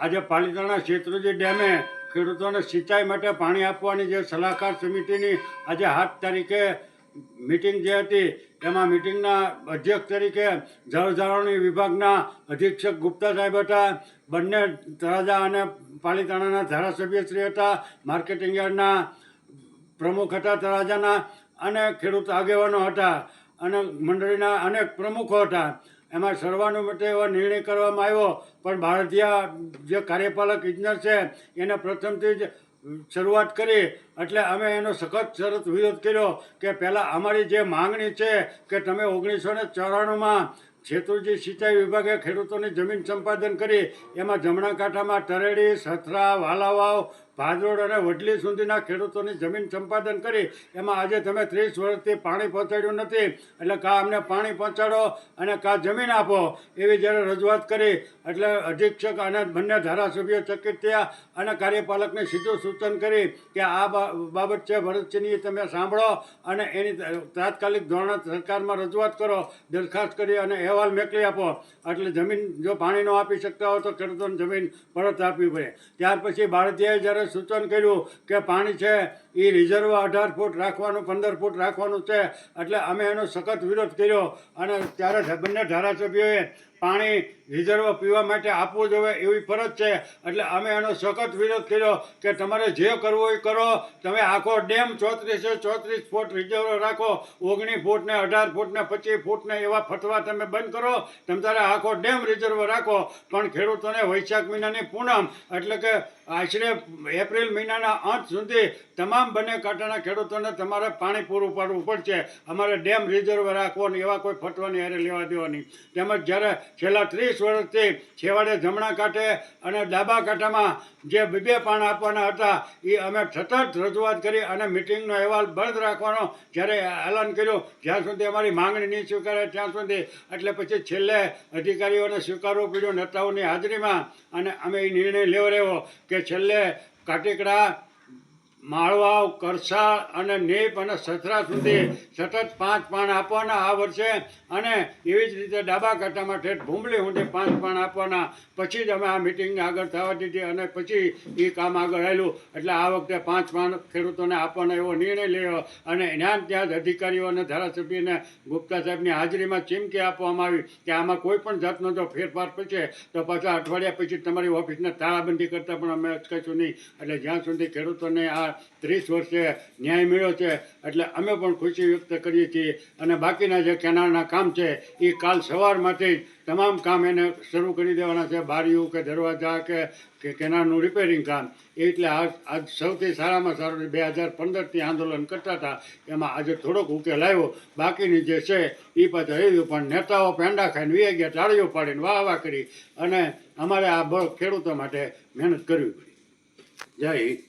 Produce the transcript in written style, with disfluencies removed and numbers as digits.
આજે પાલિતાણા શેત્રુંજી ડેમે ખેડૂતોને સિંચાઈ માટે પાણી આપવાની જે સલાહકાર સમિતિની આજે 7 તારીખે મિટિંગ જે હતી એમાં મિટિંગના અધ્યક્ષ તરીકે જળ જાળવણી વિભાગના અધિક્ષક ગુપ્તા સાહેબ હતા. બંને તળાજા અને પાલિતાણાના ધારાસભ્યશ્રી હતા. માર્કેટિંગ યાર્ડના પ્રમુખ હતા તળાજાના, અને ખેડૂત આગેવાનો હતા, અને મંડળીના અનેક પ્રમુખો હતા. એમાં સર્વાનુમતે એવો નિર્ણય કરવામાં આવ્યો, પણ ભારતીય જે કાર્યપાલક ઇજનેર છે એને પ્રથમથી જ શરૂઆત કરી, એટલે અમે એનો સખત શરત વિરોધ કર્યો કે પહેલાં અમારી જે માંગણી છે કે તમે 1994માં શેત્રુંજી સિંચાઈ વિભાગે ખેડૂતોની જમીન સંપાદન કરી, એમાં જમણા કાંઠામાં તરેડી, સથરા, વાલાવાવ, ભાદરોડ અને વડલી સુધીના ખેડૂતોની જમીન સંપાદન કરી. એમાં આજે તમે 30 વર્ષથી પાણી પહોંચાડ્યું નથી, એટલે કાં અમને પાણી પહોંચાડો અને કાં જમીન આપો, એવી જ્યારે રજૂઆત કરી એટલે અધિક્ષક અને બંને ધારાસભ્યો ચકિત થયા અને કાર્યપાલકને સીધું સૂચન કરી કે આ બાબત છે ભરતસિંહની, તમે સાંભળો અને એની તાત્કાલિક ધોરણે સરકારમાં રજૂઆત કરો, દરખાસ્ત કરી અને અહેવાલ મોકલી આપો. એટલે જમીન જો પાણી ન આપી શકતા હોય તો ખેડૂતોને જમીન પરત આપવી પડે. ત્યાર પછી ભારતીયએ જ્યારે સૂચન કર્યું કે પાણી છે એ રિઝર્વ 18 ફૂટ રાખવાનું, 15 ફૂટ રાખવાનું છે, એટલે અમે એનો સખત વિરોધ કર્યો. અને ત્યારે બંને ધારાસભ્યોએ પાણી રિઝર્વ પીવા માટે આપવું જોઈએ એવી ફરજ છે, એટલે અમે એનો સખત વિરોધ કર્યો કે તમારે જે કરવું એ કરો, તમે આખો ડેમ 34 ફૂટ રિઝર્વ રાખો, 19 ફૂટ ને 18 ફૂટ ને 25 ફૂટ ને એવા ફટવા તમે બંધ કરો, તમે તારે આખો ડેમ રિઝર્વ રાખો. પણ ખેડૂતોને વૈશાખ મહિનાની પૂનમ એટલે કે આશરે એપ્રિલ મહિનાના અંત સુધી તમામ બંને કાંઠાના ખેડૂતોને તમારે પાણી પૂરું પાડવું પડશે. અમારે ડેમ રિઝર્વ રાખવો ને એવા કોઈ ફટવાની હારે લેવા દેવાની. તેમજ જ્યારે છેલ્લા 30 વર્ષથી છેવાડે જમણા કાંઠે અને ડાબા કાંઠામાં જે 2 પાણ આપવાના હતા એ અમે સતત રજૂઆત કરી અને મિટિંગનો અહેવાલ બંધ રાખવાનો જ્યારે એલાન કર્યું, જ્યાં સુધી અમારી માંગણી નહીં સ્વીકારે ત્યાં સુધી. એટલે પછી છેલ્લે અધિકારીઓને સ્વીકારવું પડ્યું નેતાઓની હાજરીમાં, અને અમે એ નિર્ણય લેવો કે છેલ્લે કાટીકડા, માળવાવ, કરસાળ અને નીપ અને સથરા સુધી સતત 5 પાણ આપવાના આ વર્ષે, અને એવી જ રીતે ડાબા કાંઠામાં ઠેઠ ભૂંબલી સુધી 5 પાણ આપવાના. પછી જ અમે આ મિટિંગને આગળ થવા દીધી અને પછી એ કામ આગળ આવેલું. એટલે આ વખતે 5 પાણ ખેડૂતોને આપવાનો એવો નિર્ણય લેવો, અને ત્યાં જ અધિકારીઓ અને ધારાસભ્યને ગુપ્તા સાહેબની હાજરીમાં ચીમકી આપવામાં આવી કે આમાં કોઈ પણ જાતનો જો ફેરફાર થશે તો પાછા અઠવાડિયા પછી તમારી ઓફિસને તાળાબંધી કરતાં પણ અમે અટકાઈશું નહીં. એટલે જ્યાં સુધી ખેડૂતોને આ 30 વર્ષે ન્યાય મળ્યો છે એટલે અમે પણ ખુશી વ્યક્ત કરીએ છીએ. અને બાકીના જે કેનાલના કામ છે એ કાલ સવારમાંથી તમામ કામ એને શરૂ કરી દેવાના છે, બારીઓ કે દરવાજા કે કેનાલનું રિપેરિંગ કામ. એટલે આજ સૌથી સારામાં સારું 2015થી આંદોલન કરતા હતા, એમાં આજે થોડોક ઉકેલ આવ્યો. બાકીની જે છે એ પાછા રહ્યું, પણ નેતાઓ પેંડા ખાઈને વી ગયા, તાળીઓ પાડીને વાહ કરી, અને અમારે આ ખેડૂતો માટે મહેનત કરવી પડી. જય હિન્દ.